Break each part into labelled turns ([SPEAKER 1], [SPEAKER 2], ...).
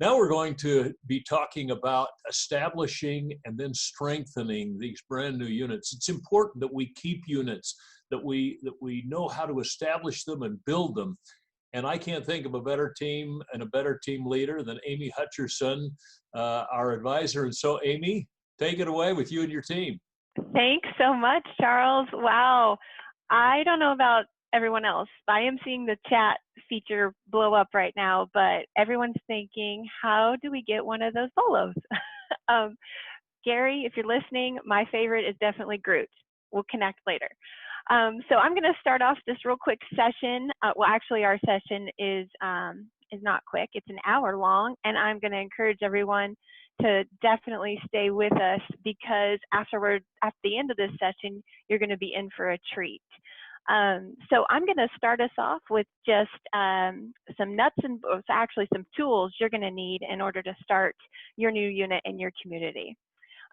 [SPEAKER 1] Now we're going to be talking about establishing and then strengthening these brand new units. It's important that we keep units, that we know how to establish them and build them. And I can't think of a better team and a better team leader than Amy Hutcherson, our advisor. And so, Amy, take it away with you and your team.
[SPEAKER 2] Thanks so much, Charles. Wow. I don't know about everyone else. I am seeing the chat feature blow up right now, but everyone's thinking, how do we get one of those solos? Gary, if you're listening, my favorite is definitely Groot. We'll connect later. So I'm going to start off this real quick session. Well, actually, our session is not quick. It's an hour long, and I'm going to encourage everyone to definitely stay with us, because afterward, at the end of this session, you're going to be in for a treat. So I'm going to start us off with just some nuts and bolts, actually some tools you're going to need in order to start your new unit in your community.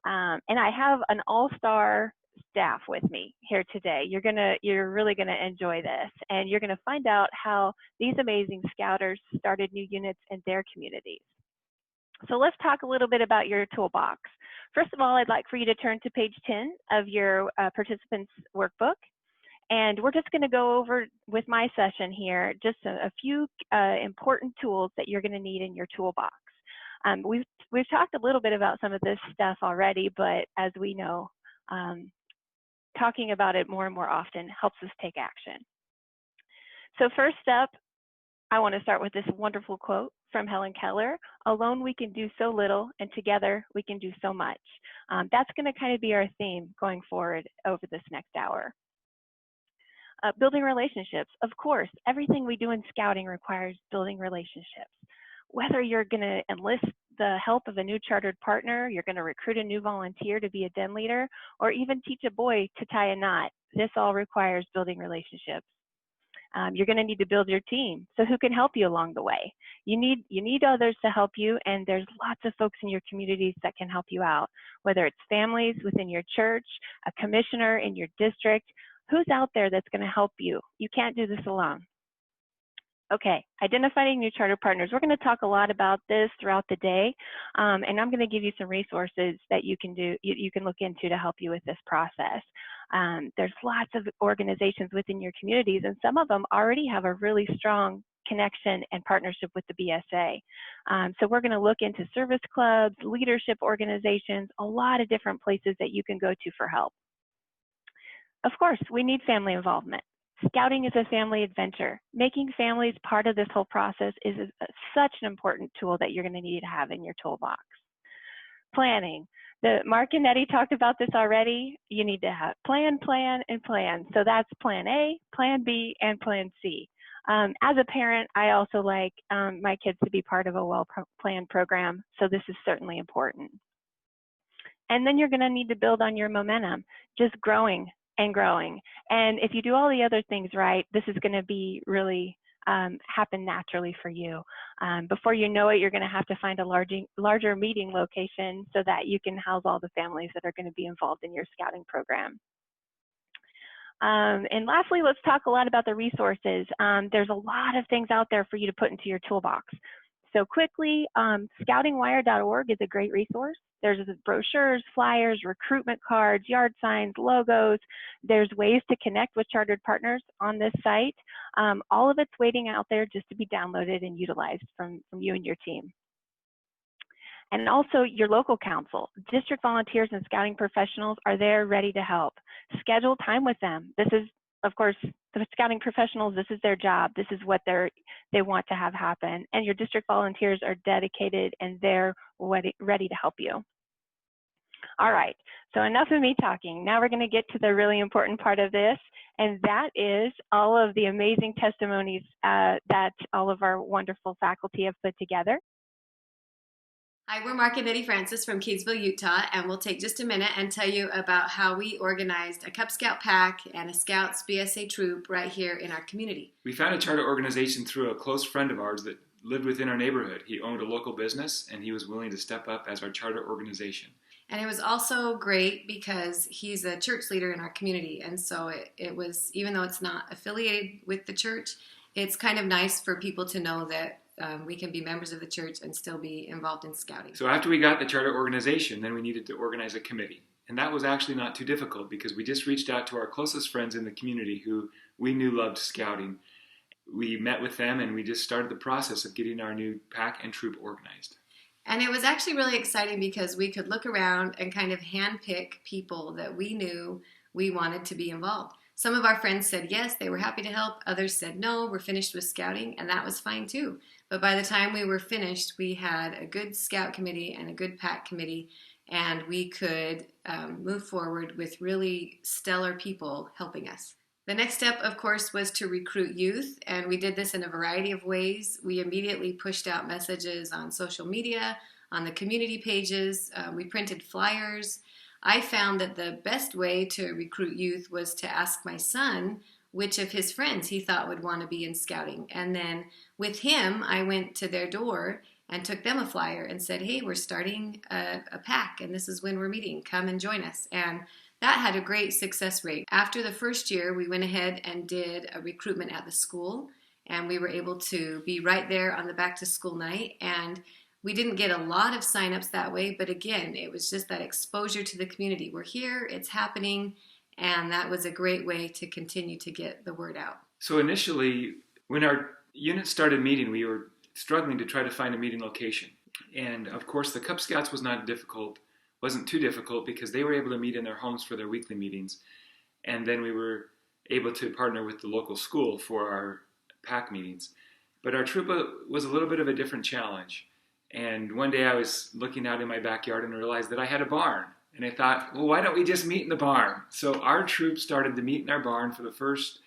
[SPEAKER 2] And I have an all-star staff with me here today. You're really going to enjoy this, and you're going to find out how these amazing scouters started new units in their communities. So let's talk a little bit about your toolbox. First of all, I'd like for you to turn to page 10 of your participants workbook. And we're just going to go over with my session here just a few important tools that you're going to need in your toolbox. We've talked a little bit about some of this stuff already, but as we know, talking about it more and more often helps us take action. So first up, I want to start with this wonderful quote from Helen Keller: "Alone we can do so little, and together we can do so much." That's going to kind of be our theme going forward over this next hour. Building relationships. Of course, everything we do in scouting requires building relationships. Whether you're going to enlist the help of a new chartered partner, you're going to recruit a new volunteer to be a den leader, or even teach a boy to tie a knot, this all requires building relationships. You're going to need to build your team. So who can help you along the way? You need others to help you, and there's lots of folks in your communities that can help you out, whether it's families within your church, a commissioner in your district. Who's out there that's going to help you? You can't do this alone. Okay, identifying new charter partners. We're going to talk a lot about this throughout the day, and I'm going to give you some resources that you can look into to help you with this process. There's lots of organizations within your communities, and some of them already have a really strong connection and partnership with the BSA. So we're going to look into service clubs, leadership organizations, a lot of different places that you can go to for help. Of course, we need family involvement. Scouting is a family adventure. Making families part of this whole process is such an important tool that you're going to need to have in your toolbox. Planning. Mark and Nettie talked about this already. You need to have plan, and plan. So that's plan A, plan B, and plan C. As a parent, I also like my kids to be part of a well-planned program, so this is certainly important. And then you're going to need to build on your momentum, just growing and growing. And if you do all the other things right, this is going to be really happen naturally for you. Before you know it, you're going to have to find a larger meeting location so that you can house all the families that are going to be involved in your scouting program. And lastly, let's talk a lot about the resources. There's a lot of things out there for you to put into your toolbox. So quickly, scoutingwire.org is a great resource. There's brochures, flyers, recruitment cards, yard signs, logos. There's ways to connect with chartered partners on this site. All of it's waiting out there just to be downloaded and utilized from you and your team. And also your local council. District volunteers and scouting professionals are there ready to help. Schedule time with them. This is, of course, the scouting professionals, this is their job. This is what they want to have happen. And your district volunteers are dedicated and they're ready to help you. All right, so enough of me talking. Now we're going to get to the really important part of this, and that is all of the amazing testimonies that all of our wonderful faculty have put together.
[SPEAKER 3] Hi, we're Mark and Nettie Francis from Kaysville, Utah, and we'll take just a minute and tell you about how we organized a Cub Scout pack and a Scouts BSA troop right here in our community.
[SPEAKER 4] We found a charter organization through a close friend of ours that lived within our neighborhood. He owned a local business, and he was willing to step up as our charter organization.
[SPEAKER 3] And it was also great because he's a church leader in our community, and so it was, even though it's not affiliated with the church, it's kind of nice for people to know that we can be members of the church and still be involved in scouting.
[SPEAKER 4] So after we got the charter organization, then we needed to organize a committee. And that was actually not too difficult because we just reached out to our closest friends in the community who we knew loved scouting. We met with them and we just started the process of getting our new pack and troop organized.
[SPEAKER 3] And it was actually really exciting because we could look around and kind of handpick people that we knew we wanted to be involved. Some of our friends said yes, they were happy to help. Others said no, we're finished with scouting, and that was fine too. But by the time we were finished, we had a good scout committee and a good pack committee, and we could move forward with really stellar people helping us. The next step, of course, was to recruit youth, and we did this in a variety of ways. We immediately pushed out messages on social media, on the community pages. We printed flyers. I found that the best way to recruit youth was to ask my son which of his friends he thought would want to be in scouting. And then with him, I went to their door and took them a flyer and said, hey, we're starting a pack, and this is when we're meeting. Come and join us. And that had a great success rate. After the first year, we went ahead and did a recruitment at the school, and we were able to be right there on the back to school night. And we didn't get a lot of signups that way, but again, it was just that exposure to the community. We're here, it's happening, and that was a great way to continue to get the word out.
[SPEAKER 4] So initially, when our unit started meeting, we were struggling to try to find a meeting location. And of course, the Cub Scouts wasn't too difficult because they were able to meet in their homes for their weekly meetings. And then we were able to partner with the local school for our pack meetings. But our troop was a little bit of a different challenge. And one day I was looking out in my backyard and realized that I had a barn. And I thought, well, why don't we just meet in the barn? So our troop started to meet in our barn for the first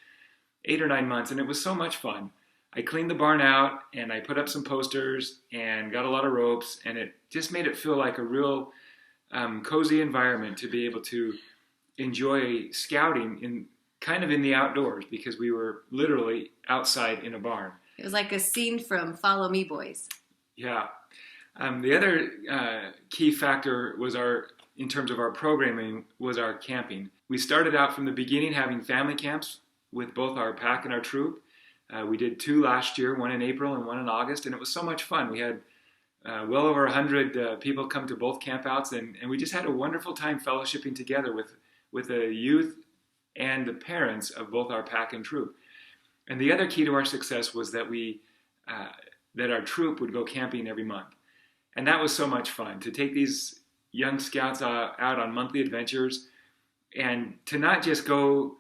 [SPEAKER 4] 8 or 9 months, and it was so much fun. I cleaned the barn out, and I put up some posters and got a lot of ropes, and it just made it feel like a real cozy environment to be able to enjoy scouting in the outdoors because we were literally outside in a barn.
[SPEAKER 3] It was like a scene from Follow Me Boys.
[SPEAKER 4] Yeah. The other key factor was in terms of our programming, was our camping. We started out from the beginning having family camps with both our pack and our troop. We did 2 last year, one in April and one in August, and it was so much fun. We had well over 100 people come to both campouts, and we just had a wonderful time fellowshipping together with the youth and the parents of both our pack and troop. And the other key to our success was that that our troop would go camping every month. And that was so much fun, to take these young scouts out on monthly adventures and to not just go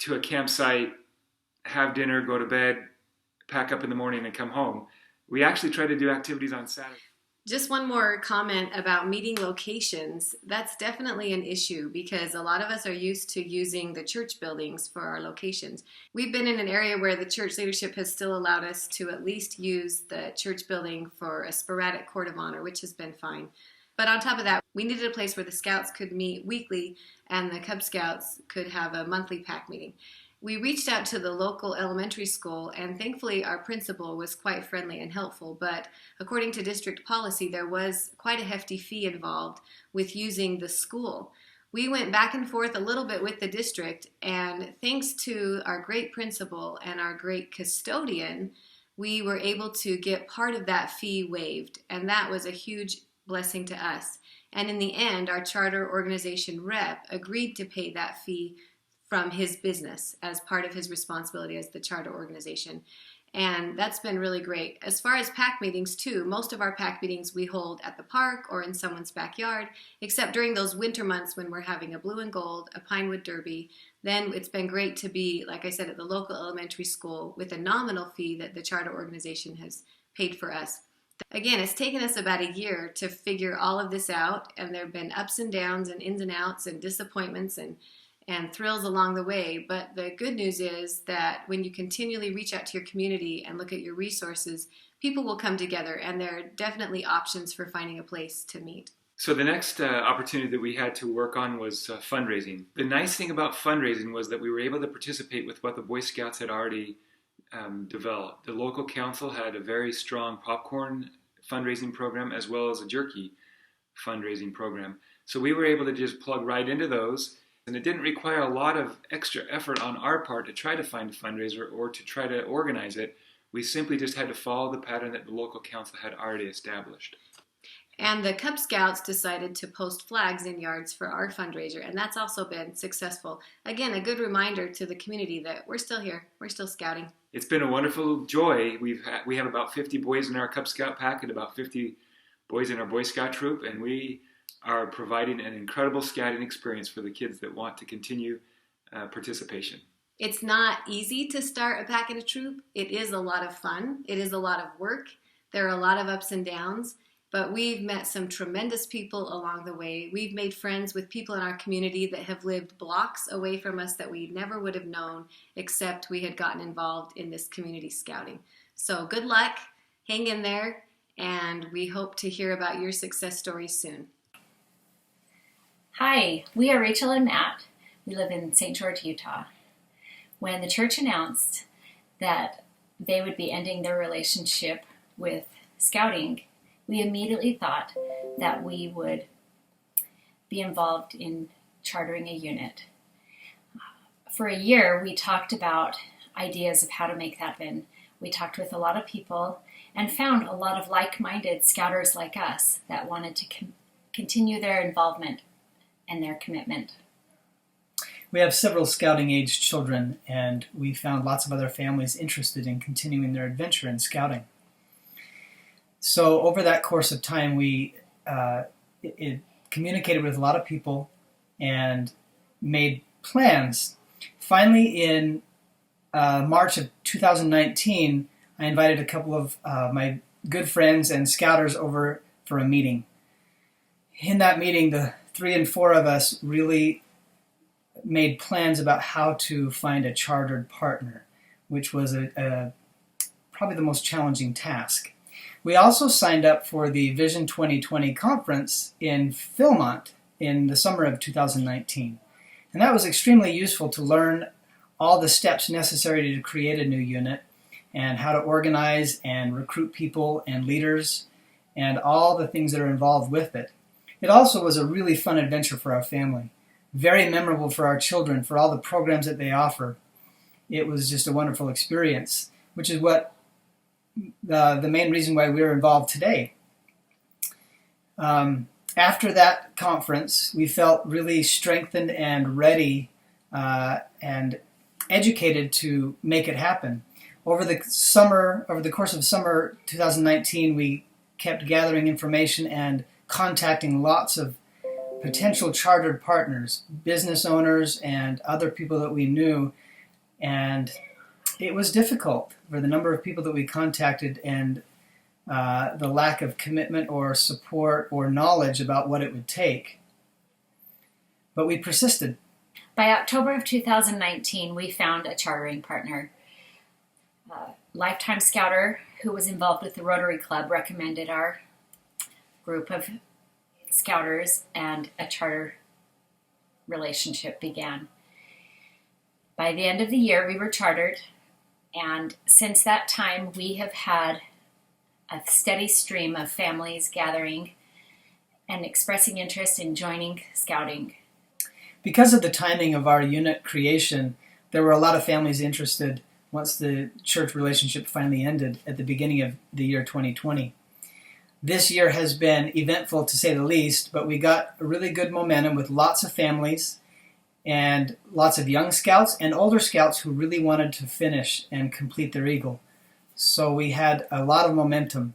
[SPEAKER 4] to a campsite, have dinner, go to bed, pack up in the morning and come home. We actually try to do activities on Saturday.
[SPEAKER 3] Just one more comment about meeting locations. That's definitely an issue because a lot of us are used to using the church buildings for our locations. We've been in an area where the church leadership has still allowed us to at least use the church building for a sporadic court of honor, which has been fine. But on top of that, we needed a place where the Scouts could meet weekly and the Cub Scouts could have a monthly pack meeting. We reached out to the local elementary school, and thankfully our principal was quite friendly and helpful, but according to district policy, there was quite a hefty fee involved with using the school. We went back and forth a little bit with the district, and thanks to our great principal and our great custodian, we were able to get part of that fee waived, and that was a huge blessing to us. And in the end, our charter organization rep agreed to pay that fee from his business as part of his responsibility as the charter organization. And that's been really great. As far as pack meetings too, most of our pack meetings we hold at the park or in someone's backyard, except during those winter months when we're having a blue and gold, a Pinewood Derby. Then it's been great to be, like I said, at the local elementary school with a nominal fee that the charter organization has paid for us. Again, it's taken us about a year to figure all of this out, and there have been ups and downs and ins and outs and disappointments and thrills along the way. But the good news is that when you continually reach out to your community and look at your resources, people will come together, and there are definitely options for finding a place to meet.
[SPEAKER 4] So the next opportunity that we had to work on was fundraising. The nice thing about fundraising was that we were able to participate with what the Boy Scouts had already developed. The local council had a very strong popcorn fundraising program as well as a jerky fundraising program. So we were able to just plug right into those. And it didn't require a lot of extra effort on our part to try to find a fundraiser or to try to organize it. We simply just had to follow the pattern that the local council had already established.
[SPEAKER 3] And the Cub Scouts decided to post flags in yards for our fundraiser, and that's also been successful. Again, a good reminder to the community that we're still here, we're still scouting.
[SPEAKER 4] It's been a wonderful joy. We have about 50 boys in our Cub Scout pack and about 50 boys in our Boy Scout troop, and we are providing an incredible scouting experience for the kids that want to continue participation.
[SPEAKER 3] It's not easy to start a pack and a troop. It is a lot of fun. It is a lot of work. There are a lot of ups and downs, but we've met some tremendous people along the way. We've made friends with people in our community that have lived blocks away from us that we never would have known except we had gotten involved in this community scouting. So good luck, hang in there, and we hope to hear about your success stories soon.
[SPEAKER 5] Hi, we are Rachel and Matt. We live in St. George, Utah. When the church announced that they would be ending their relationship with scouting, we immediately thought that we would be involved in chartering a unit. For a year, we talked about ideas of how to make that happen. We talked with a lot of people and found a lot of like-minded scouters like us that wanted to continue their involvement and their commitment.
[SPEAKER 6] We have several scouting-aged children, and we found lots of other families interested in continuing their adventure in scouting. So over that course of time, we communicated with a lot of people and made plans. Finally, in March of 2019, I invited a couple of my good friends and scouters over for a meeting. In that meeting, the 3 and 4 of us really made plans about how to find a chartered partner, which was probably the most challenging task. We also signed up for the Vision 2020 conference in Philmont in the summer of 2019. And that was extremely useful to learn all the steps necessary to create a new unit and how to organize and recruit people and leaders and all the things that are involved with it. It also was a really fun adventure for our family. Very memorable for our children, for all the programs that they offer. It was just a wonderful experience, which is what the main reason why we're involved today. After that conference, we felt really strengthened and ready and educated to make it happen. Over the course of summer 2019, we kept gathering information and contacting lots of potential chartered partners, business owners, and other people that we knew. And it was difficult for the number of people that we contacted and the lack of commitment or support or knowledge about what it would take. But we persisted.
[SPEAKER 5] By October of 2019, we found a chartering partner. Lifetime Scouter, who was involved with the Rotary Club, recommended our group of scouters, and a charter relationship began. By the end of the year, we were chartered, and since that time, we have had a steady stream of families gathering and expressing interest in joining scouting.
[SPEAKER 6] Because of the timing of our unit creation, there were a lot of families interested once the church relationship finally ended at the beginning of the year 2020. This year has been eventful, to say the least, but we got a really good momentum with lots of families and lots of young scouts and older scouts who really wanted to finish and complete their Eagle. So we had a lot of momentum.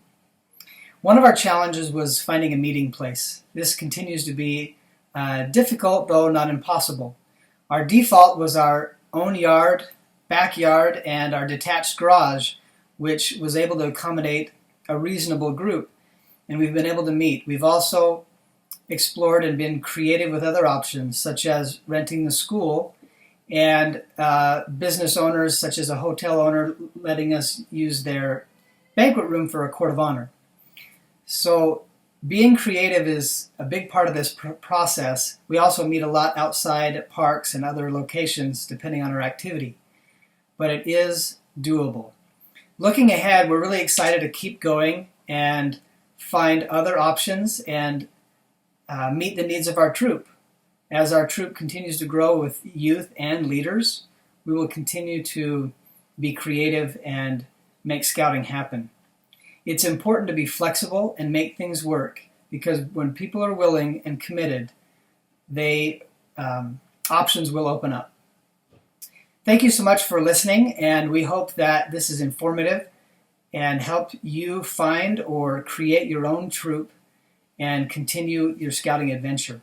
[SPEAKER 6] One of our challenges was finding a meeting place. This continues to be difficult, though not impossible. Our default was our own yard, backyard, and our detached garage, which was able to accommodate a reasonable group. And we've been able to meet. We've also explored and been creative with other options, such as renting the school, and business owners, such as a hotel owner, letting us use their banquet room for a court of honor. So being creative is a big part of this process. We also meet a lot outside at parks and other locations, depending on our activity. But it is doable. Looking ahead, we're really excited to keep going and find other options and meet the needs of our troop. As our troop continues to grow with youth and leaders, we will continue to be creative and make scouting happen. It's important to be flexible and make things work, because when people are willing and committed, options will open up. Thank you so much for listening, and we hope that this is informative and help you find or create your own troop and continue your scouting adventure.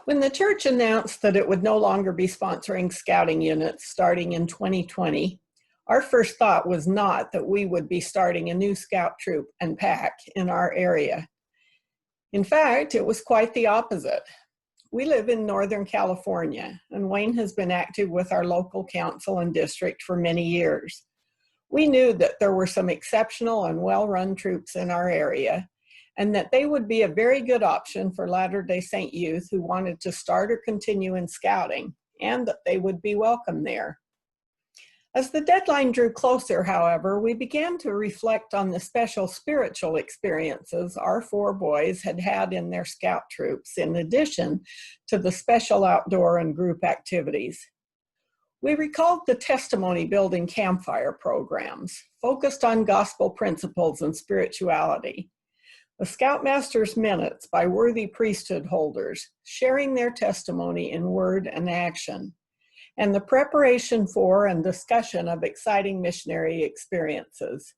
[SPEAKER 7] When the church announced that it would no longer be sponsoring scouting units starting in 2020, our first thought was not that we would be starting a new scout troop and pack in our area. In fact, it was quite the opposite. We live in Northern California, and Wayne has been active with our local council and district for many years. We knew that there were some exceptional and well-run troops in our area, and that they would be a very good option for Latter-day Saint youth who wanted to start or continue in scouting, and that they would be welcome there. As the deadline drew closer, however, we began to reflect on the special spiritual experiences our 4 boys had had in their scout troops, in addition to the special outdoor and group activities. We recalled the testimony building campfire programs, focused on gospel principles and spirituality, the Scoutmaster's Minutes by worthy priesthood holders, sharing their testimony in word and action, and the preparation for and discussion of exciting missionary experiences.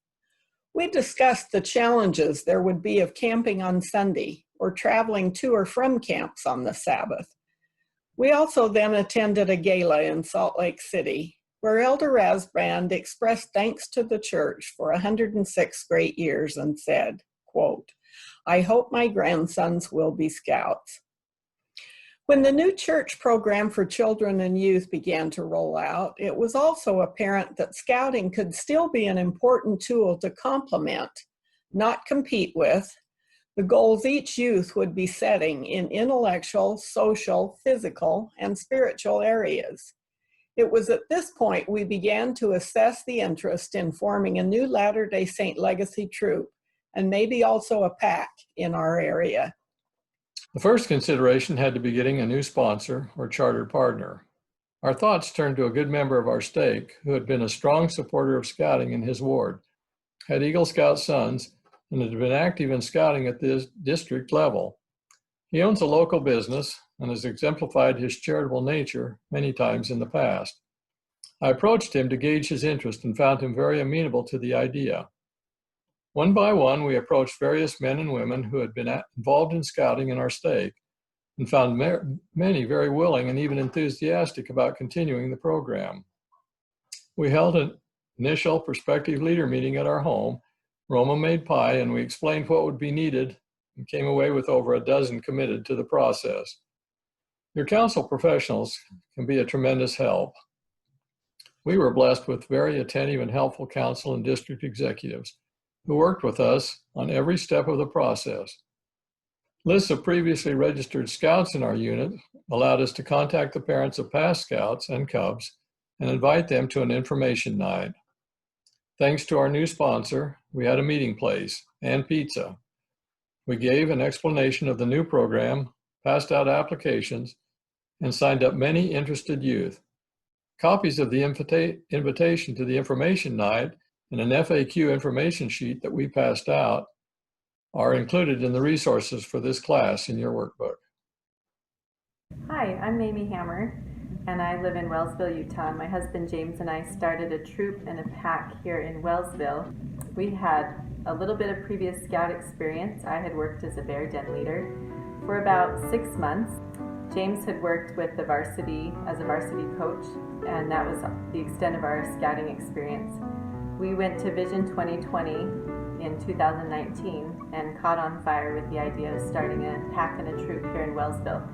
[SPEAKER 7] We discussed the challenges there would be of camping on Sunday or traveling to or from camps on the Sabbath. We also then attended a gala in Salt Lake City, where Elder Rasband expressed thanks to the church for 106 great years and said, quote, "I hope my grandsons will be scouts." When the new church program for children and youth began to roll out, it was also apparent that scouting could still be an important tool to complement, not compete with, the goals each youth would be setting in intellectual, social, physical, and spiritual areas. It was at this point we began to assess the interest in forming a new Latter-day Saint legacy troop, and maybe also a pack in our area.
[SPEAKER 8] The first consideration had to be getting a new sponsor or charter partner. Our thoughts turned to a good member of our stake who had been a strong supporter of scouting in his ward, had Eagle Scout sons, and had been active in scouting at the district level. He owns a local business and has exemplified his charitable nature many times in the past. I approached him to gauge his interest and found him very amenable to the idea. One by one, we approached various men and women who had been involved in scouting in our stake and found many very willing and even enthusiastic about continuing the program. We held an initial prospective leader meeting at our home. Roma made pie, and we explained what would be needed and came away with over a dozen committed to the process. Your council professionals can be a tremendous help. We were blessed with very attentive and helpful council and district executives who worked with us on every step of the process. Lists of previously registered scouts in our unit allowed us to contact the parents of past scouts and cubs and invite them to an information night. Thanks to our new sponsor, we had a meeting place and pizza. We gave an explanation of the new program, passed out applications, and signed up many interested youth. Copies of the invitation to the information night and an FAQ information sheet that we passed out are included in the resources for this class in your workbook.
[SPEAKER 9] Hi, I'm Amy Hammer, and I live in Wellsville, Utah. My husband James and I started a troop and a pack here in Wellsville. We had a little bit of previous scout experience. I had worked as a bear den leader for about 6 months. James had worked with the varsity as a varsity coach, and that was the extent of our scouting experience. We went to Vision 2020 in 2019 and caught on fire with the idea of starting a pack and a troop here in Wellsville.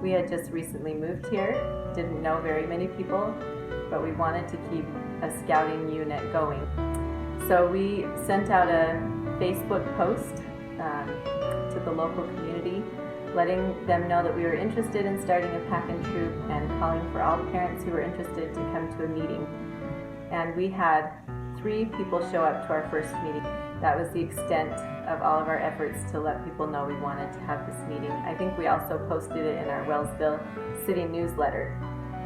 [SPEAKER 9] We had just recently moved here, didn't know very many people, but we wanted to keep a scouting unit going. So we sent out a Facebook post to the local community, letting them know that we were interested in starting a pack and troop and calling for all the parents who were interested to come to a meeting. And we had 3 people show up to our first meeting. That was the extent of all of our efforts to let people know we wanted to have this meeting. I think we also posted it in our Wellsville City newsletter.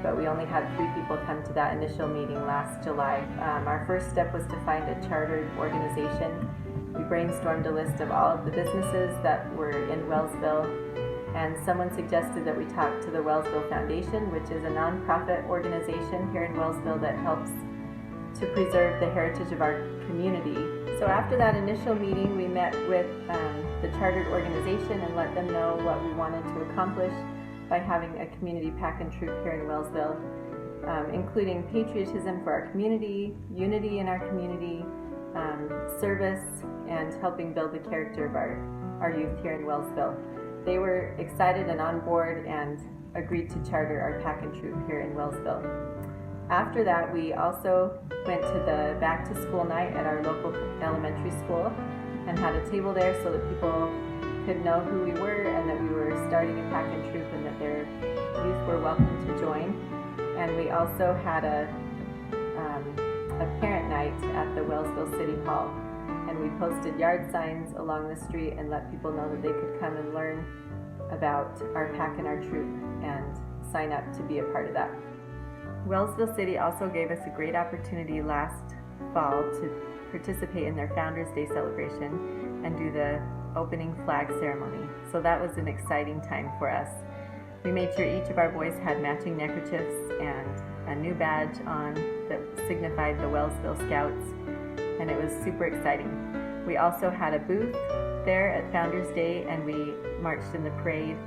[SPEAKER 9] but we only had 3 people come to that initial meeting last July. Our first step was to find a chartered organization. We brainstormed a list of all of the businesses that were in Wellsville, and someone suggested that we talk to the Wellsville Foundation, which is a nonprofit organization here in Wellsville that helps to preserve the heritage of our community. So after that initial meeting, we met with the chartered organization and let them know what we wanted to accomplish by having a community pack and troop here in Wellsville, including patriotism for our community, unity in our community, service, and helping build the character of our youth here in Wellsville. They were excited and on board and agreed to charter our pack and troop here in Wellsville. After that, we also went to the back to school night at our local elementary school and had a table there so that people could know who we were and that we were starting a pack and troop and that their youth were welcome to join. And we also had a parent night at the Wellsville City Hall, and we posted yard signs along the street and let people know that they could come and learn about our pack and our troop and sign up to be a part of that. Wellsville City also gave us a great opportunity last fall to participate in their Founders Day celebration and do the opening flag ceremony. So that was an exciting time for us. We made sure each of our boys had matching neckerchiefs and a new badge on that signified the Wellsville Scouts, and it was super exciting. We also had a booth there at Founders Day, and we marched in the parade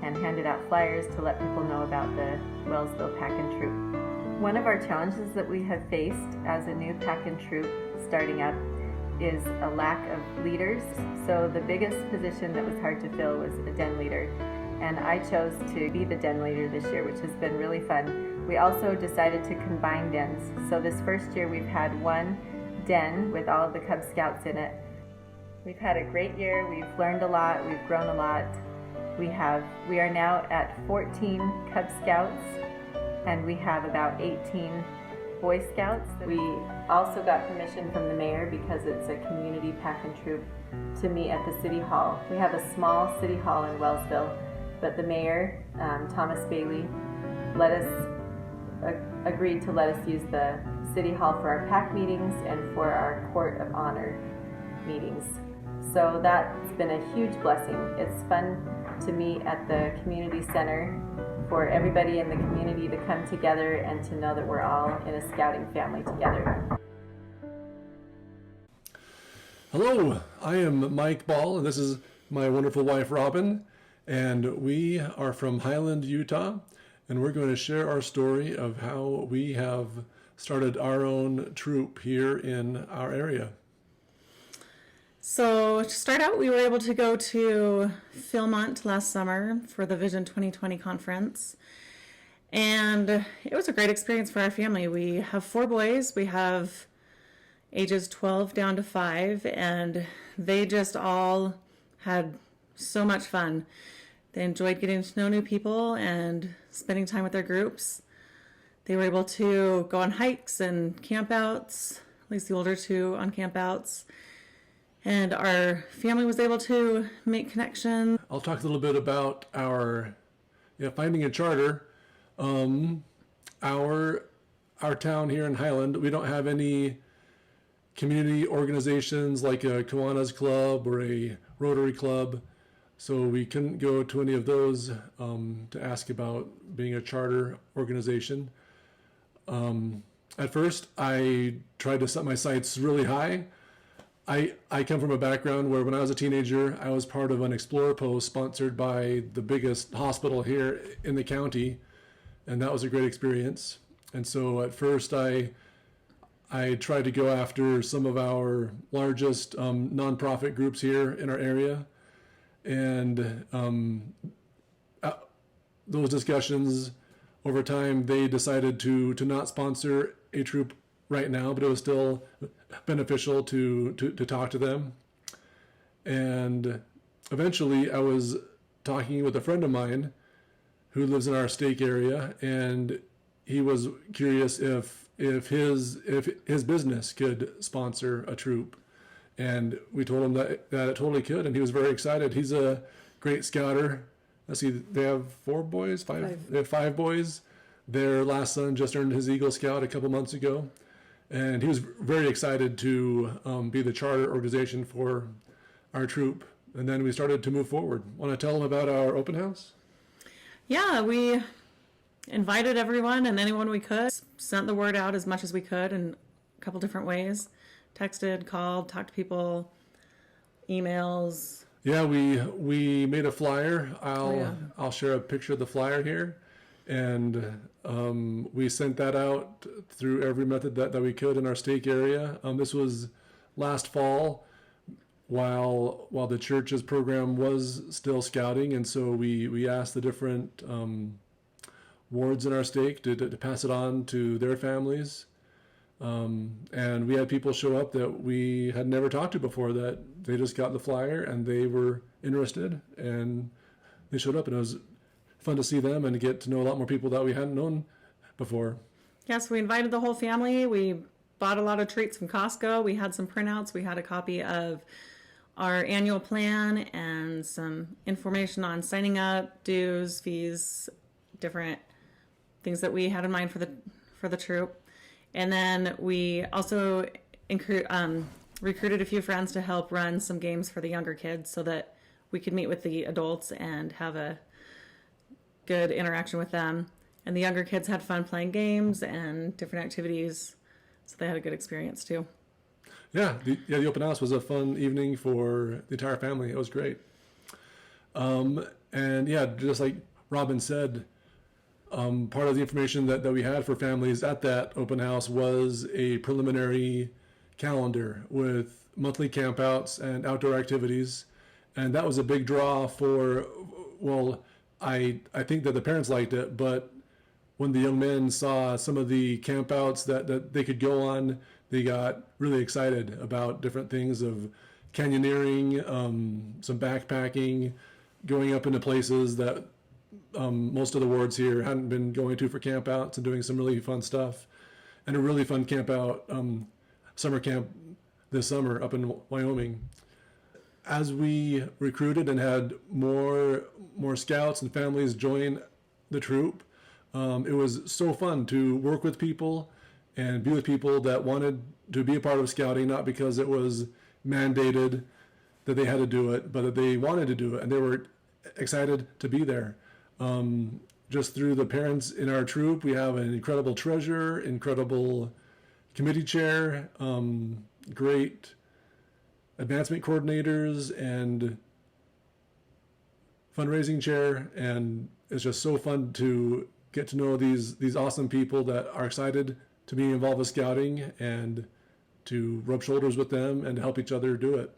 [SPEAKER 9] and handed out flyers to let people know about the Wellsville Pack and Troop. One of our challenges that we have faced as a new pack and troop starting up is a lack of leaders. So the biggest position that was hard to fill was a den leader, and I chose to be the den leader this year, which has been really fun. We also decided to combine dens. So this first year we've had one den with all of the Cub Scouts in it. We've had a great year. We've learned a lot. We've grown a lot. We are now at 14 Cub Scouts, and we have about 18 Boy Scouts. We also got permission from the mayor, because it's a community pack and troop, to meet at the city hall. We have a small city hall in Wellsville, but the mayor, Thomas Bailey, agreed to let us use the city hall for our pack meetings and for our court of honor meetings. So that's been a huge blessing. It's fun to meet at the community center for everybody in the community to come together and to know that we're all in a scouting family together.
[SPEAKER 10] Hello, I am Mike Ball, and this is my wonderful wife Robin, and we are from Highland, Utah, and we're going to share our story of how we have started our own troop here in our area.
[SPEAKER 11] So to start out, we were able to go to Philmont last summer for the Vision 2020 conference, and it was a great experience for our family. We have 4 boys. We have ages 12 down to 5, and they just all had so much fun. They enjoyed getting to know new people and spending time with their groups. They were able to go on hikes and campouts, at least the older 2 on campouts. And our family was able to make connections.
[SPEAKER 10] I'll talk a little bit about our finding a charter. Our town here in Highland, we don't have any community organizations like a Kiwanis Club or a Rotary Club, so we couldn't go to any of those to ask about being a charter organization. At first, I tried to set my sights really high. I come from a background where when I was a teenager, I was part of an Explorer Post sponsored by the biggest hospital here in the county, and that was a great experience. And so at first I tried to go after some of our largest nonprofit groups here in our area, and those discussions over time, they decided to not sponsor a troop right now, but it was still beneficial to talk to them. And eventually I was talking with a friend of mine who lives in our stake area, and he was curious if his business could sponsor a troop. And we told him that it totally could, and he was very excited. He's a great scouter. Let's see, they have 4 boys, 5. They have 5 boys. Their last son just earned his Eagle Scout a couple months ago, and he was very excited to be the charter organization for our troop. And then we started to move forward. Want to tell them about our open house?
[SPEAKER 11] Yeah, we invited everyone and anyone we could, sent the word out as much as we could in a couple different ways. Texted, called, talked to people, emails.
[SPEAKER 10] Yeah, we made a flyer. I'll share a picture of the flyer here. And we sent that out through every method that we could in our stake area. This was last fall while the church's program was still scouting. And so we asked the different wards in our stake to pass it on to their families. And we had people show up that we had never talked to before, that they just got the flyer and they were interested and they showed up, and it was fun to see them and to get to know a lot more people that we hadn't known before.
[SPEAKER 11] Yes, we invited the whole family. We bought a lot of treats from Costco. We had some printouts. We had a copy of our annual plan and some information on signing up, dues, fees, different things that we had in mind for the troop. And then we also recruited a few friends to help run some games for the younger kids so that we could meet with the adults and have a good interaction with them. And the younger kids had fun playing games and different activities, so they had a good experience too.
[SPEAKER 10] Yeah, the open house was a fun evening for the entire family. It was great. And yeah, just like Robin said, part of the information that we had for families at that open house was a preliminary calendar with monthly campouts and outdoor activities. And that was a big draw for, well, I think that the parents liked it, but when the young men saw some of the campouts that they could go on, they got really excited about different things of canyoneering, some backpacking, going up into places that most of the wards here hadn't been going to for campouts, and doing some really fun stuff. And a really fun camp out, summer camp this summer up in Wyoming. As we recruited and had more scouts and families join the troop, it was so fun to work with people and be with people that wanted to be a part of scouting, not because it was mandated that they had to do it, but that they wanted to do it and they were excited to be there. Just through the parents in our troop, we have an incredible treasurer, incredible committee chair, great advancement coordinators and fundraising chair, and it's just so fun to get to know these awesome people that are excited to be involved with scouting and to rub shoulders with them and to help each other do it.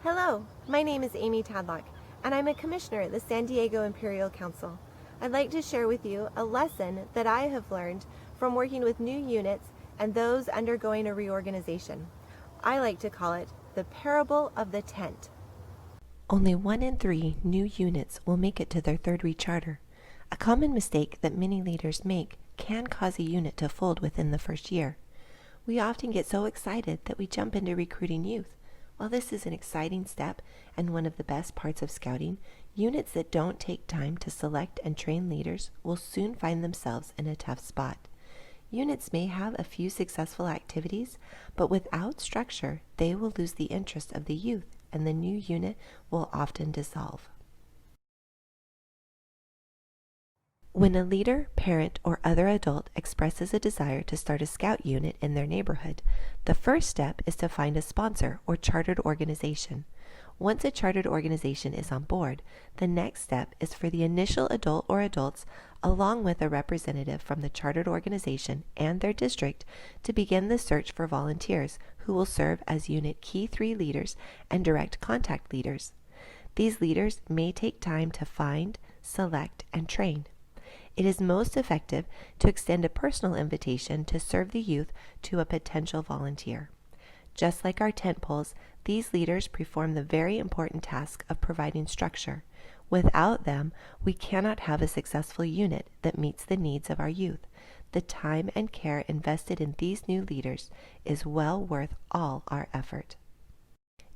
[SPEAKER 12] Hello, my name is Amy Tadlock, and I'm a commissioner at the San Diego Imperial Council. I'd like to share with you a lesson that I have learned from working with new units and those undergoing a reorganization. I like to call it the parable of the tent. Only 1 in 3 new units will make it to their third recharter. A common mistake that many leaders make can cause a unit to fold within the first year. We often get so excited that we jump into recruiting youth. While this is an exciting step and one of the best parts of scouting, units that don't take time to select and train leaders will soon find themselves in a tough spot. Units may have a few successful activities, but without structure, they will lose the interest of the youth, and the new unit will often dissolve. When a leader, parent, or other adult expresses a desire to start a scout unit in their neighborhood, the first step is to find a sponsor or chartered organization. Once a chartered organization is on board, the next step is for the initial adult or adults, along with a representative from the chartered organization and their district, to begin the search for volunteers who will serve as Unit Key 3 leaders and direct contact leaders. These leaders may take time to find, select, and train. It is most effective to extend a personal invitation to serve the youth to a potential volunteer. Just like our tent poles, these leaders perform the very important task of providing structure. Without them, we cannot have a successful unit that meets the needs of our youth. The time and care invested in these new leaders is well worth all our effort.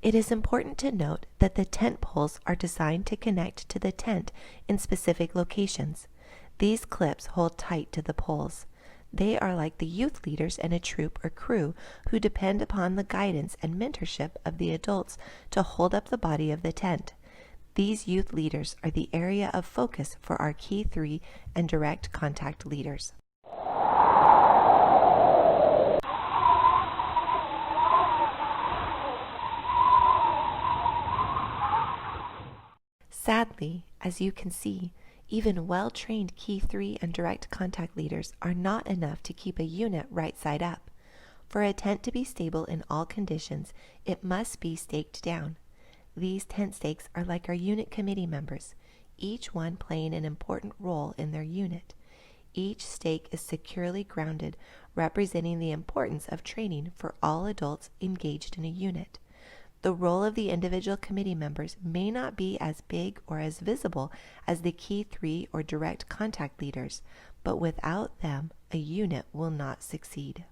[SPEAKER 12] It is important to note that the tent poles are designed to connect to the tent in specific locations. These clips hold tight to the poles. They are like the youth leaders in a troop or crew who depend upon the guidance and mentorship of the adults to hold up the body of the tent. These youth leaders are the area of focus for our Key 3 and direct contact leaders. Sadly, as you can see, even well-trained Key 3 and direct contact leaders are not enough to keep a unit right side up. For a tent to be stable in all conditions, it must be staked down. These tent stakes are like our unit committee members, each one playing an important role in their unit. Each stake is securely grounded, representing the importance of training for all adults engaged in a unit. The role of the individual committee members may not be as big or as visible as the Key 3 or direct contact leaders, but without them, a unit will not succeed.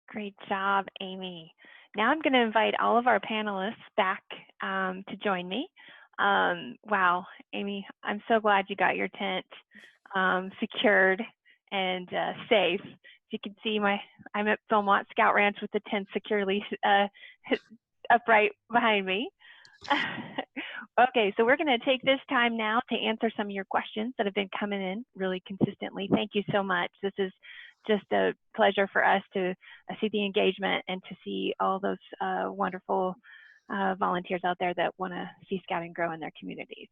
[SPEAKER 2] Great job, Amy. Now I'm going to invite all of our panelists back to join me. Wow, Amy, I'm so glad you got your tent secured and safe. As you can see, I'm at Philmont Scout Ranch with the tent securely upright behind me. Okay, so we're going to take this time now to answer some of your questions that have been coming in really consistently. Thank you so much. This is just a pleasure for us to see the engagement and to see all those wonderful volunteers out there that want to see scouting grow in their communities.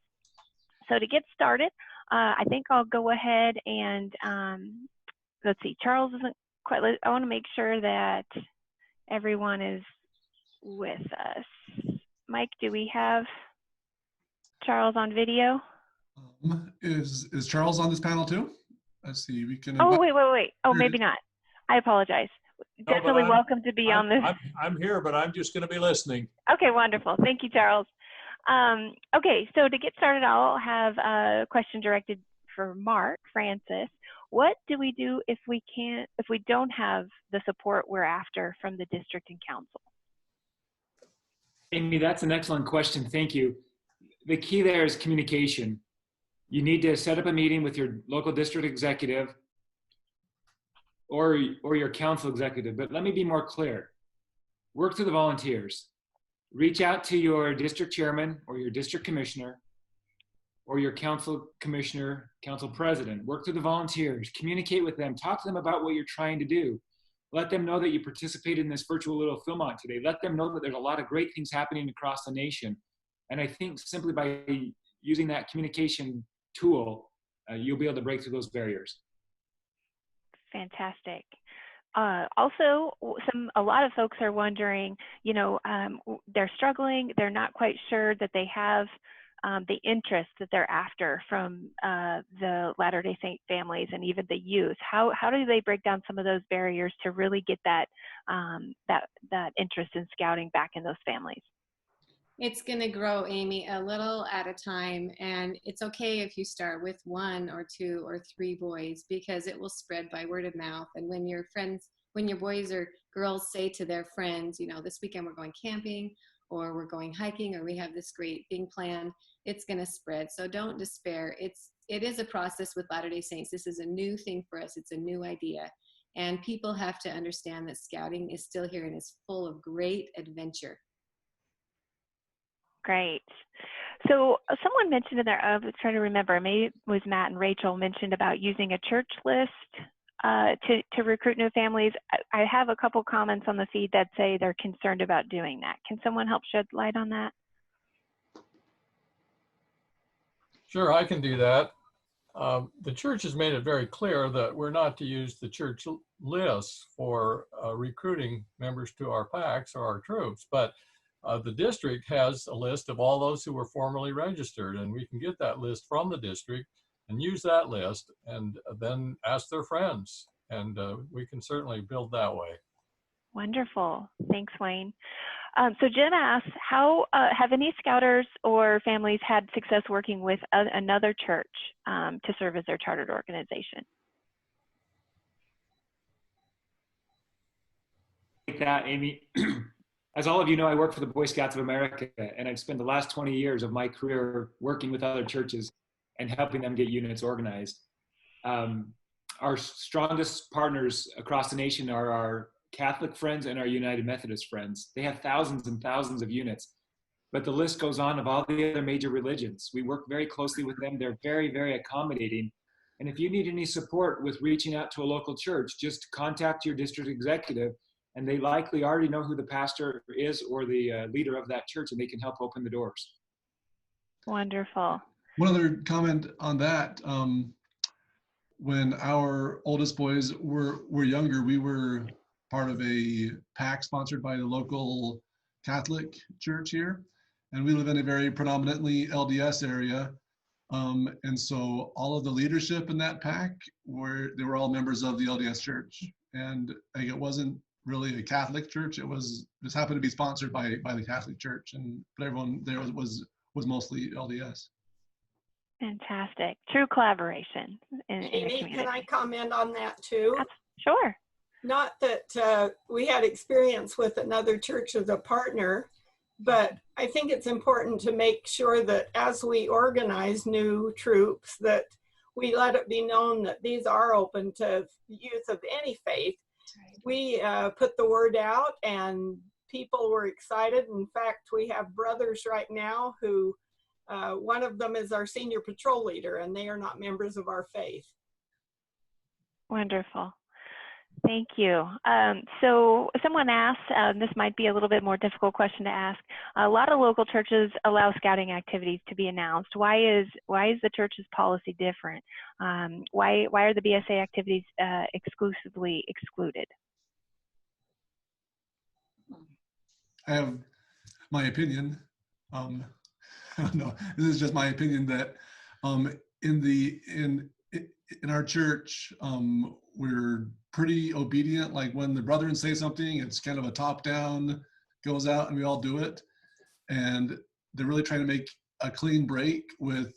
[SPEAKER 2] So to get started, I think I'll go ahead and let's see, Charles isn't quite, I want to make sure that everyone is with us. Mike, do we have Charles on video?
[SPEAKER 13] Is Charles on this panel too? Let's see, we can.
[SPEAKER 2] Oh, wait. Oh, maybe not. I apologize.
[SPEAKER 1] No,
[SPEAKER 2] Definitely welcome to be on this.
[SPEAKER 1] I'm here, but I'm just going to be listening.
[SPEAKER 2] Okay, wonderful. Thank you, Charles. Okay, so to get started, I'll have a question directed for Mark Francis. What do we do if we don't have the support we're after from the district and council?
[SPEAKER 4] Amy, that's an excellent question. Thank you. The key there is communication. You need to set up a meeting with your local district executive or your council executive. But let me be more clear. Work through the volunteers. Reach out to your district chairman or your district commissioner or your council commissioner, council president. Work through the volunteers. Communicate with them. Talk to them about what you're trying to do. Let them know that you participated in this Virtual Little Philmont today. Let them know that there's a lot of great things happening across the nation. And I think simply by using that communication tool, you'll be able to break through those barriers.
[SPEAKER 2] Fantastic. Also, a lot of folks are wondering, they're struggling, they're not quite sure that they have the interest that they're after from the Latter-day Saint families and even the youth. How do they break down some of those barriers to really get that interest in scouting back in those families?
[SPEAKER 3] It's going to grow, Amy, a little at a time, and it's okay if you start with 1 or 2 or 3 boys, because it will spread by word of mouth. And when your boys or girls say to their friends, this weekend we're going camping, or we're going hiking, or we have this great thing planned, it's going to spread. So don't despair. It is a process with Latter-day Saints. This is a new thing for us. It's a new idea. And people have to understand that scouting is still here and is full of great adventure.
[SPEAKER 2] Great. So someone mentioned in there, I was trying to remember, maybe it was Matt and Rachel mentioned about using a church list to recruit new families. I have a couple comments on the feed that say they're concerned about doing that. Can someone help shed light on that?
[SPEAKER 8] Sure, I can do that. The church has made it very clear that we're not to use the church lists for recruiting members to our packs or our troops, but the district has a list of all those who were formally registered, and we can get that list from the district and use that list and then ask their friends, and we can certainly build that way.
[SPEAKER 2] Wonderful. Thanks, Wayne. So Jen asks, how have any scouters or families had success working with another church to serve as their chartered organization?
[SPEAKER 4] appreciate that, Amy. As all of you know, I work for the Boy Scouts of America, and I've spent the last 20 years of my career working with other churches and helping them get units organized. Our strongest partners across the nation are our Catholic friends and our United Methodist friends. They have thousands and thousands of units, but the list goes on of all the other major religions. We work very closely with them. They're very, very accommodating. And if you need any support with reaching out to a local church, just contact your district executive, and they likely already know who the pastor is or the leader of that church, and they can help open the doors.
[SPEAKER 2] Wonderful.
[SPEAKER 13] One other comment on that. When our oldest boys were younger, we were part of a PAC sponsored by the local Catholic church here. And we live in a very predominantly LDS area. And so all of the leadership in that PAC they were all members of the LDS church. And like, it wasn't really a Catholic church. It was just happened to be sponsored by the Catholic church, but everyone there was mostly LDS.
[SPEAKER 2] Fantastic. True collaboration in the
[SPEAKER 7] Amy,
[SPEAKER 2] community.
[SPEAKER 7] can I comment on that too?
[SPEAKER 2] Sure.
[SPEAKER 7] Not that we had experience with another church as a partner, but I think it's important to make sure that as we organize new troops, that we let it be known that these are open to youth of any faith. We put the word out and people were excited. In fact, we have brothers right now who one of them is our senior patrol leader, and they are not members of our faith.
[SPEAKER 2] Wonderful. Thank you. So someone asked, this might be a little bit more difficult question to ask. A lot of local churches allow scouting activities to be announced. Why is the church's policy different? Why are the BSA activities exclusively excluded?
[SPEAKER 13] I have my opinion. No, this is just my opinion that in our church, we're pretty obedient. Like when the brethren say something, it's kind of a top down, goes out and we all do it. And they're really trying to make a clean break with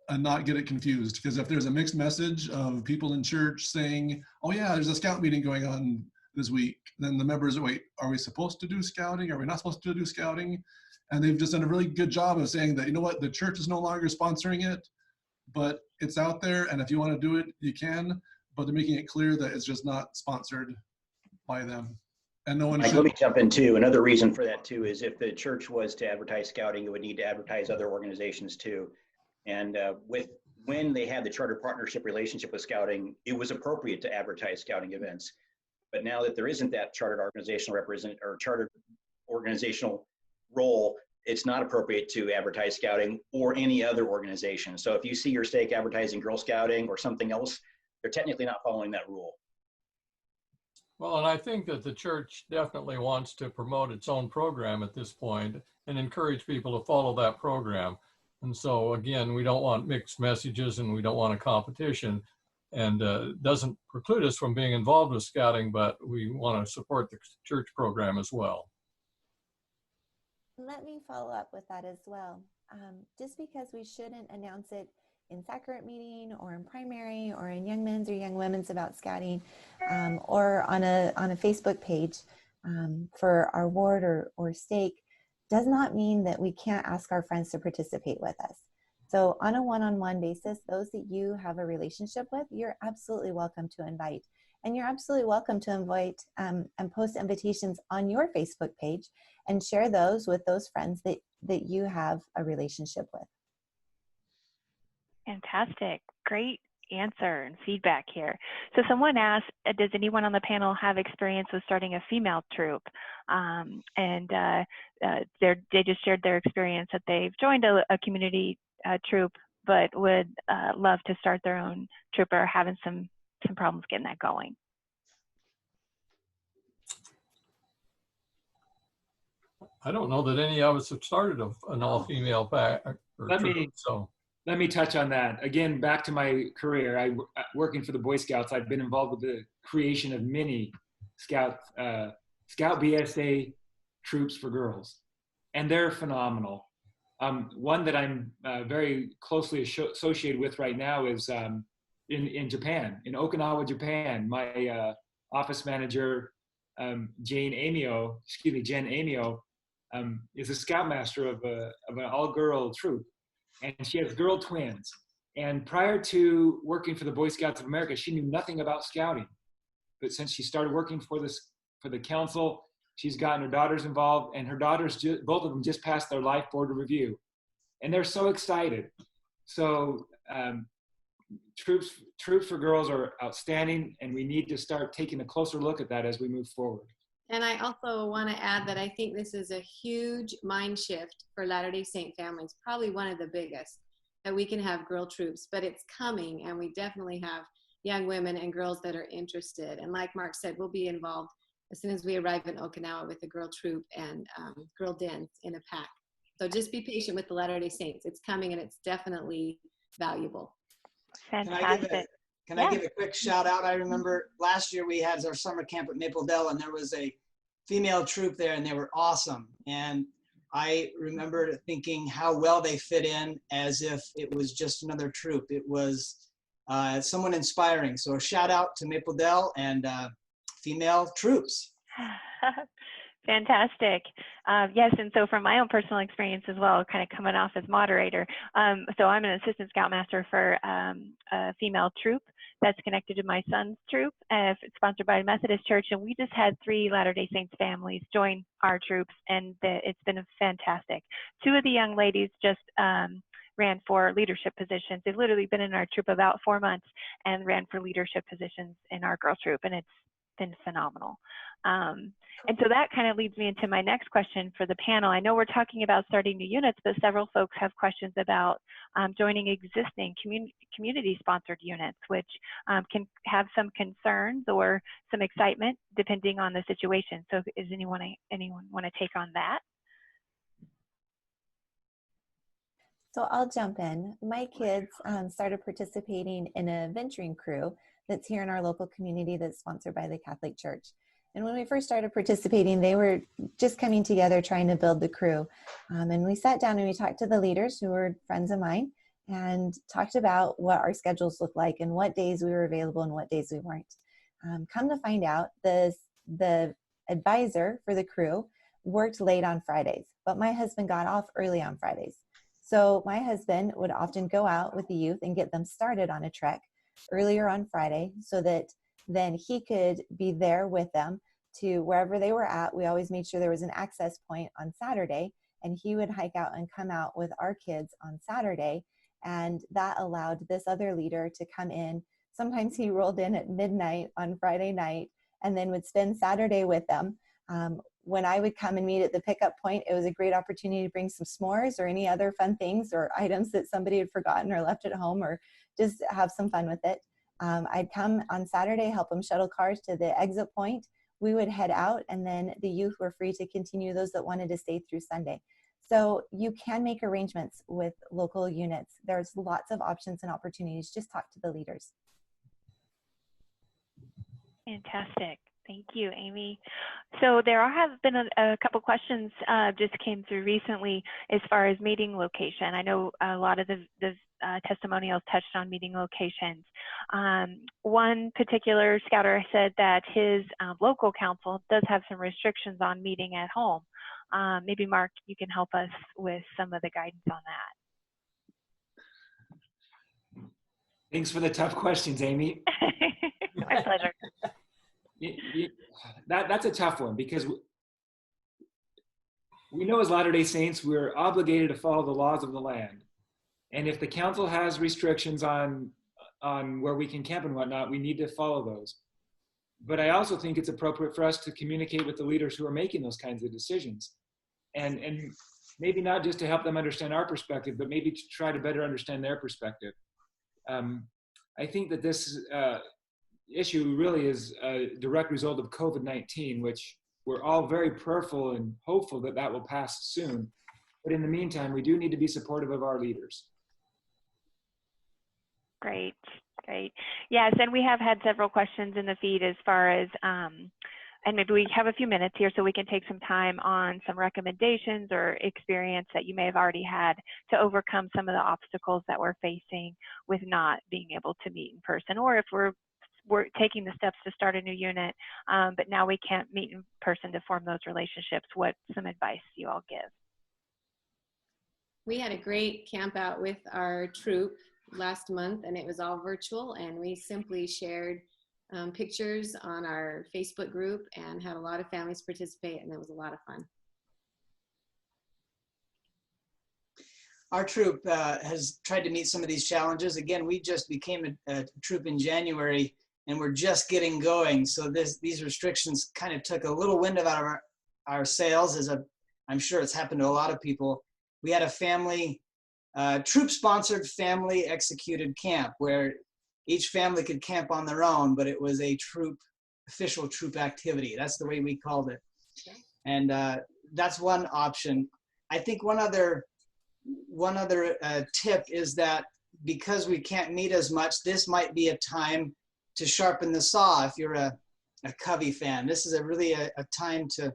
[SPEAKER 13] and not get it confused. Because if there's a mixed message of people in church saying, oh yeah, there's a scout meeting going on this week, then the members, wait, are we supposed to do scouting? Are we not supposed to do scouting? And they've just done a really good job of saying that, you know what, the church is no longer sponsoring it, but it's out there, and if you want to do it, you can, but they're making it clear that it's just not sponsored by them. And no one should.
[SPEAKER 14] Let me jump in too. Another reason for that too is if the church was to advertise scouting, it would need to advertise other organizations too. And when they had the charter partnership relationship with scouting, it was appropriate to advertise scouting events. But now that there isn't that chartered chartered organizational role, it's not appropriate to advertise scouting or any other organization. So if you see your stake advertising Girl Scouting or something else, they're technically not following that rule.
[SPEAKER 8] Well, and I think that the church definitely wants to promote its own program at this point and encourage people to follow that program. And so again, we don't want mixed messages and we don't want a competition, and doesn't preclude us from being involved with scouting, but we want to support the church program as well.
[SPEAKER 12] Let me follow up with that as well. Just because we shouldn't announce it in sacrament meeting or in primary or in young men's or young women's about scouting, or on a Facebook page for our ward or stake, does not mean that we can't ask our friends to participate with us. So on a one-on-one basis, those that you have a relationship with, you're absolutely welcome to invite. And you're absolutely welcome to invite and post invitations on your Facebook page and share those with those friends that you have a relationship with.
[SPEAKER 2] Fantastic. Great answer and feedback here. So someone asked, does anyone on the panel have experience with starting a female troop? They just shared their experience that they've joined a community troop, but would love to start their own troop or having some problems getting that going.
[SPEAKER 8] I don't know that any of us have started an all-female pack or troop, so.
[SPEAKER 4] Let me touch on that. Again, back to my career, working for the Boy Scouts, I've been involved with the creation of many Scout BSA troops for girls, and they're phenomenal. One that I'm very closely associated with right now is in Japan, in Okinawa, Japan. My office manager Jen Amio, is a scoutmaster of an all-girl troop, and she has girl twins. And prior to working for the Boy Scouts of America, she knew nothing about scouting. But since she started working for the council, she's gotten her daughters involved, and her daughters, both of them, just passed their life board review, and they're so excited. So troops for girls are outstanding, and we need to start taking a closer look at that as we move forward.
[SPEAKER 3] And I also want to add that I think this is a huge mind shift for Latter-day Saint families, probably one of the biggest, that we can have girl troops, but it's coming, and we definitely have young women and girls that are interested. And like Mark said, we'll be involved as soon as we arrive in Okinawa with the girl troop and girl dance in a pack. So just be patient with the Latter-day Saints. It's coming, and it's definitely valuable.
[SPEAKER 2] Fantastic.
[SPEAKER 15] Can I give a quick shout out? I remember last year we had our summer camp at Maple Dell, and there was a female troop there, and they were awesome. And I remember thinking how well they fit in, as if it was just another troop. It was someone inspiring. So a shout out to Maple Dell and female troops.
[SPEAKER 2] Fantastic. Yes, and so from my own personal experience as well, kind of coming off as moderator, so I'm an assistant scoutmaster for a female troop that's connected to my son's troop, sponsored by Methodist Church, and we just had 3 Latter-day Saints families join our troops, and it's been fantastic. 2 of the young ladies just ran for leadership positions. They've literally been in our troop about 4 months and ran for leadership positions in our girl troop, and it's been phenomenal. And so that kind of leads me into my next question for the panel. I know we're talking about starting new units, but several folks have questions about joining existing community-sponsored units, which can have some concerns or some excitement depending on the situation. So is anyone want to take on that?
[SPEAKER 12] So I'll jump in. My kids started participating in a venturing crew that's here in our local community that's sponsored by the Catholic Church. And when we first started participating, they were just coming together trying to build the crew. And we sat down and we talked to the leaders, who were friends of mine, and talked about what our schedules looked like and what days we were available and what days we weren't. Come to find out, the advisor for the crew worked late on Fridays, but my husband got off early on Fridays. So my husband would often go out with the youth and get them started on a trek earlier on Friday, so that then he could be there with them to wherever they were at. We always made sure there was an access point on Saturday, and he would hike out and come out with our kids on Saturday. And that allowed this other leader to come in. Sometimes he rolled in at midnight on Friday night and then would spend Saturday with them. When I would come and meet at the pickup point, it was a great opportunity to bring some s'mores or any other fun things or items that somebody had forgotten or left at home, or just have some fun with it. I'd come on Saturday, help them shuttle cars to the exit point. We would head out, and then the youth were free to continue, those that wanted to stay through Sunday. So you can make arrangements with local units. There's lots of options and opportunities. Just talk to the leaders.
[SPEAKER 2] Fantastic. Thank you, Amy. So there have been a couple questions just came through recently as far as meeting location. I know a lot of the testimonials touched on meeting locations. One particular scouter said that his local council does have some restrictions on meeting at home. Maybe Mark, you can help us with some of the guidance on that.
[SPEAKER 4] Thanks for the tough questions, Amy.
[SPEAKER 2] My pleasure.
[SPEAKER 4] That's a tough one, because we know as Latter-day Saints, we're obligated to follow the laws of the land. And if the council has restrictions on where we can camp and whatnot, we need to follow those. But I also think it's appropriate for us to communicate with the leaders who are making those kinds of decisions. And maybe not just to help them understand our perspective, but maybe to try to better understand their perspective. I think that this issue really is a direct result of COVID-19, which we're all very prayerful and hopeful that that will pass soon. But in the meantime, we do need to be supportive of our leaders.
[SPEAKER 2] Great, great. Yes, and we have had several questions in the feed as far as, and maybe we have a few minutes here so we can take some time on some recommendations or experience that you may have already had to overcome some of the obstacles that we're facing with not being able to meet in person, or if we're we're taking the steps to start a new unit, but now we can't meet in person to form those relationships. What some advice you all give?
[SPEAKER 3] We had a great camp out with our troop last month, and it was all virtual, and we simply shared pictures on our Facebook group and had a lot of families participate, and it was a lot of fun.
[SPEAKER 15] Our troop has tried to meet some of these challenges. Again, we just became a troop in January, and we're just getting going. So these restrictions kind of took a little wind out of our sails, I'm sure it's happened to a lot of people. We had a family, troop-sponsored family-executed camp where each family could camp on their own, but it was a official troop activity. That's the way we called it. Okay. And that's one option. I think one other tip is that because we can't meet as much, this might be a time to sharpen the saw if you're a Covey fan. This is really a time to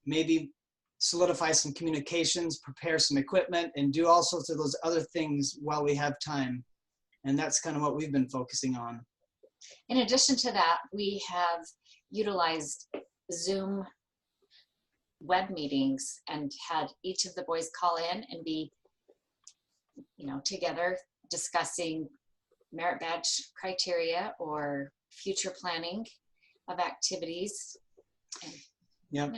[SPEAKER 15] maybe solidify some communications, prepare some equipment, and do all sorts of those other things while we have time. And that's kind of what we've been focusing on.
[SPEAKER 16] In addition to that, we have utilized Zoom web meetings and had each of the boys call in and be, together discussing merit badge criteria or future planning of activities.
[SPEAKER 15] Yeah.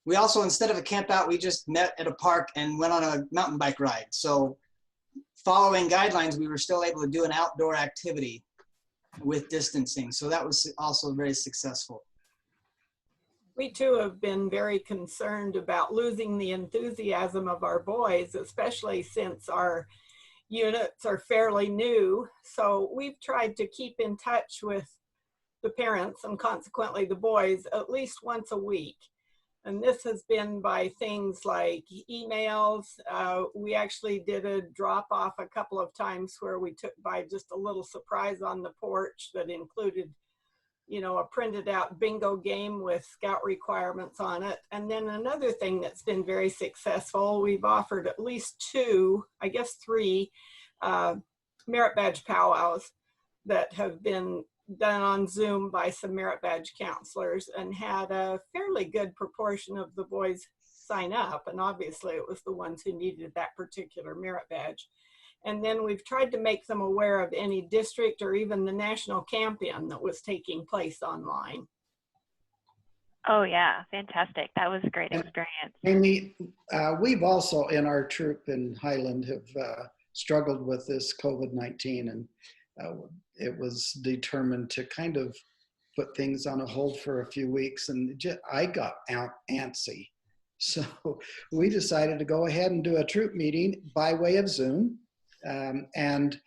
[SPEAKER 15] We also, instead of a camp out, we just met at a park and went on a mountain bike ride. So following guidelines, we were still able to do an outdoor activity with distancing. So that was also very successful.
[SPEAKER 7] We too have been very concerned about losing the enthusiasm of our boys, especially since our units are fairly new. So we've tried to keep in touch with the parents and consequently the boys at least once a week. And this has been by things like emails. We actually did a drop off a couple of times where we took by just a little surprise on the porch that included, a printed out bingo game with scout requirements on it. And then another thing that's been very successful, we've offered at least 2, I guess 3 merit badge powwows that have been done on Zoom by some merit badge counselors and had a fairly good proportion of the boys sign up. And obviously it was the ones who needed that particular merit badge. And then we've tried to make them aware of any district or even the national camp-in that was taking place online.
[SPEAKER 2] Oh yeah, fantastic. That was a great experience.
[SPEAKER 17] Amy, we've also in our troop in Highland have struggled with this COVID-19, and it was determined to kind of put things on a hold for a few weeks, and I got antsy. So we decided to go ahead and do a troop meeting by way of Zoom. And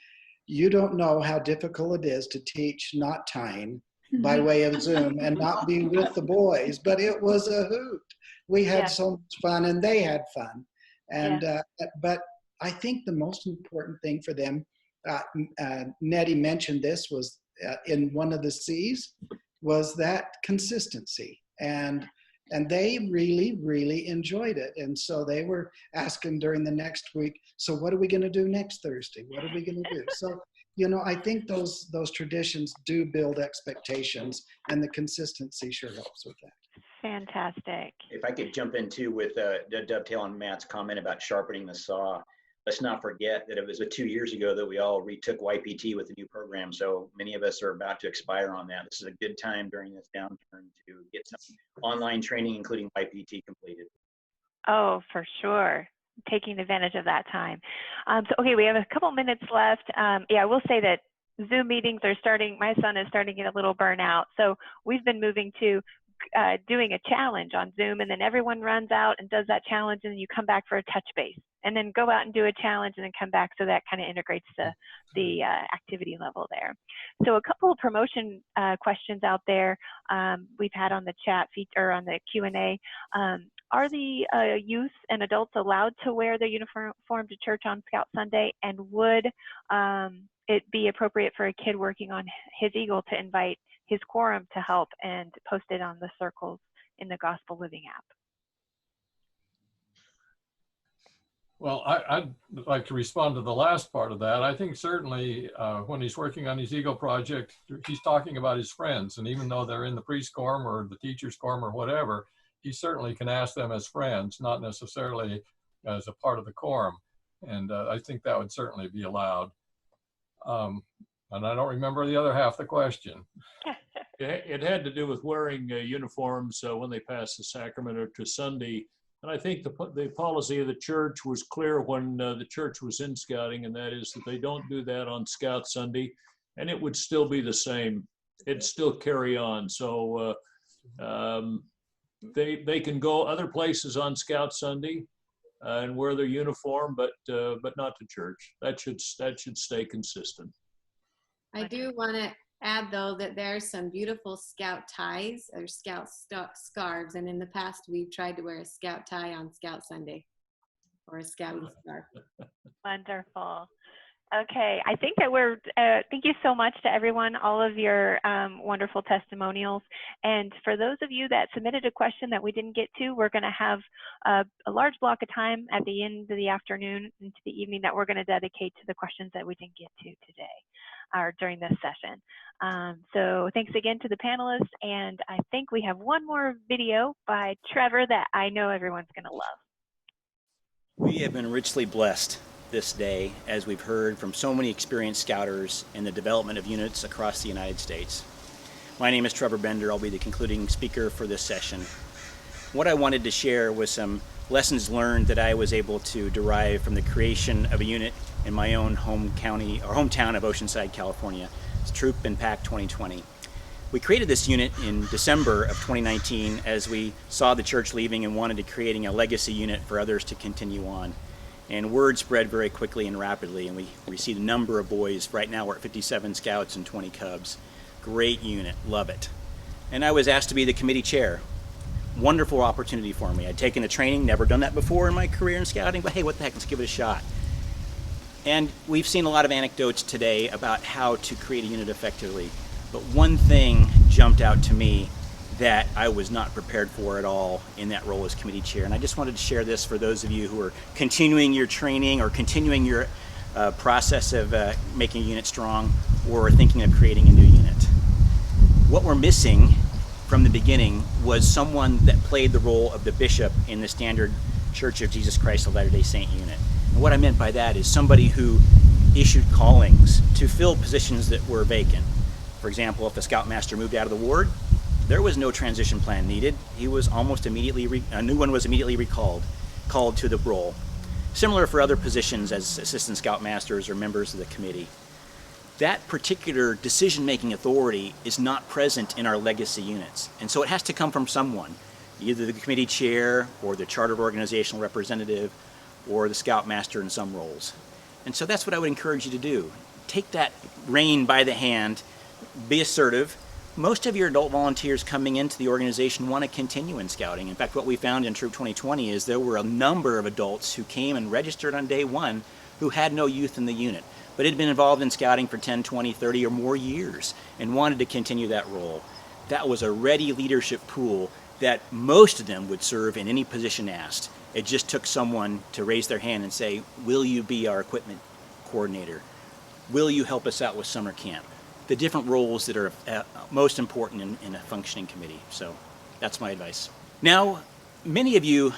[SPEAKER 17] you don't know how difficult it is to teach knot tying by way of Zoom and not be with the boys, but it was a hoot. We had so much fun and they had fun. And, but I think the most important thing for them, Nettie mentioned this, was in one of the C's, was that consistency. And they really, really enjoyed it. And so they were asking during the next week, so what are we going to do next Thursday? What are we going to do? So, I think those traditions do build expectations, and the consistency sure helps with that.
[SPEAKER 2] Fantastic.
[SPEAKER 14] If I could jump in too with dovetail on Matt's comment about sharpening the saw. Let's not forget that it was 2 years ago that we all retook YPT with the new program. So many of us are about to expire on that. This is a good time during this downturn to get some online training, including YPT, completed.
[SPEAKER 2] Oh, for sure. Taking advantage of that time. Okay, we have a couple minutes left. I will say that Zoom meetings are starting. My son is starting to get a little burnout. So we've been moving to doing a challenge on Zoom, and then everyone runs out and does that challenge, and then you come back for a touch base, and then go out and do a challenge, and then come back. So that kind of integrates the activity level there. So a couple of promotion questions out there we've had on the chat feature, on the Q&A. Are the youth and adults allowed to wear their uniform to church on Scout Sunday? And would it be appropriate for a kid working on his Eagle to invite his quorum to help and post it on the circles in the Gospel Living app?
[SPEAKER 8] Well, I'd like to respond to the last part of that. I think certainly when he's working on his Eagle project, he's talking about his friends. And even though they're in the priest quorum or the teacher's quorum or whatever, he certainly can ask them as friends, not necessarily as a part of the quorum. And I think that would certainly be allowed. And I don't remember the other half of the question.
[SPEAKER 1] It had to do with wearing uniforms when they pass the sacrament or to Sunday. And I think the policy of the church was clear when the church was in scouting, and that is that they don't do that on Scout Sunday, and it would still be the same. It'd still carry on. So they can go other places on Scout Sunday and wear their uniform, but not to church. That should stay consistent.
[SPEAKER 3] I do want to add, though, that there are some beautiful Scout ties or Scout scarves, and in the past we've tried to wear a Scout tie on Scout Sunday or a Scouting scarf.
[SPEAKER 2] Wonderful. Okay, I think that we're, thank you so much to everyone, all of your wonderful testimonials. And for those of you that submitted a question that we didn't get to, we're going to have a large block of time at the end of the afternoon into the evening that we're going to dedicate to the questions that we didn't get to today or during this session. So thanks again to the panelists. And I think we have one more video by Trevor that I know everyone's going to love.
[SPEAKER 18] We have been richly blessed this day, as we've heard from so many experienced scouters in the development of units across the United States. My name is Trevor Bender. I'll be the concluding speaker for this session. What I wanted to share was some lessons learned that I was able to derive from the creation of a unit in my own home county or hometown of Oceanside, California. It's Troop and Pack 2020. We created this unit in December of 2019 as we saw the church leaving and wanted to creating a legacy unit for others to continue on. And word spread very quickly and rapidly, and we received a number of boys. Right now we're at 57 scouts and 20 cubs. Great unit, love it. And I was asked to be the committee chair. Wonderful opportunity for me. I'd taken the training, never done that before in my career in scouting, but hey, what the heck, let's give it a shot. And we've seen a lot of anecdotes today about how to create a unit effectively, but one thing jumped out to me that I was not prepared for at all in that role as committee chair. And I just wanted to share this for those of you who are continuing your training or continuing your process of making a unit strong or thinking of creating a new unit. What we're missing from the beginning was someone that played the role of the bishop in the standard Church of Jesus Christ of Latter-day Saint unit. And what I meant by that is somebody who issued callings to fill positions that were vacant. For example, if a scoutmaster moved out of the ward, there was no transition plan needed. He was almost immediately, a new one was immediately called to the role. Similar for other positions as assistant scoutmasters or members of the committee. That particular decision-making authority is not present in our legacy units. And so it has to come from someone, either the committee chair or the chartered organizational representative or the scoutmaster in some roles. And so that's what I would encourage you to do. Take that rein by the hand, be assertive. Most of your adult volunteers coming into the organization want to continue in scouting. In fact, what we found in Troop 2020 is there were a number of adults who came and registered on day one who had no youth in the unit, but had been involved in scouting for 10, 20, 30 or more years and wanted to continue that role. That was a ready leadership pool that most of them would serve in any position asked. It just took someone to raise their hand and say, will you be our equipment coordinator? Will you help us out with summer camp? The different roles that are most important in a functioning committee. So that's my advice. Now, many of you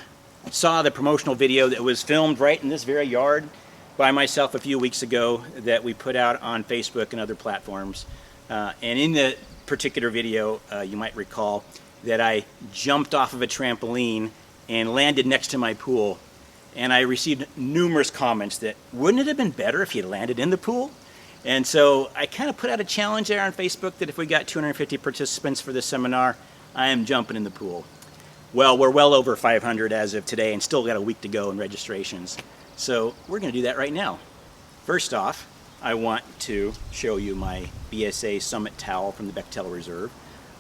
[SPEAKER 18] saw the promotional video that was filmed right in this very yard by myself a few weeks ago that we put out on Facebook and other platforms. And in the particular video, you might recall that I jumped off of a trampoline and landed next to my pool. And I received numerous comments that, wouldn't it have been better if you landed in the pool? And so I kind of put out a challenge there on Facebook that if we got 250 participants for this seminar, I am jumping in the pool. Well, we're well over 500 as of today and still got a week to go in registrations. So we're going to do that right now. First off, I want to show you my BSA Summit towel from the Bechtel Reserve.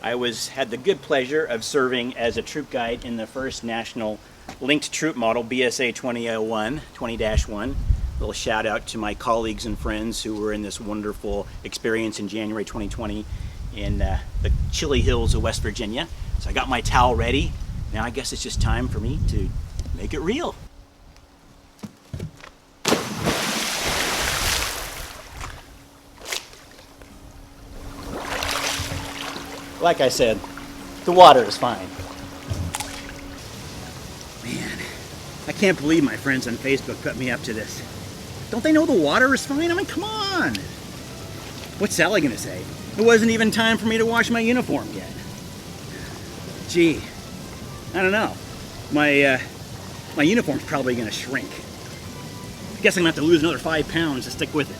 [SPEAKER 18] I had the good pleasure of serving as a troop guide in the first national linked troop model, BSA 20-1. A little shout out to my colleagues and friends who were in this wonderful experience in January 2020 in the chilly hills of West Virginia. So I got my towel ready. Now I guess it's just time for me to make it real. like I said, the water is fine. Man, I can't believe my friends on Facebook put me up to this. Don't they know the water is fine? I mean, come on. What's Sally gonna say? It wasn't even time for me to wash my uniform yet. Gee, I don't know. My uniform's probably gonna shrink. I guess I'm gonna have to lose another 5 pounds to stick with it.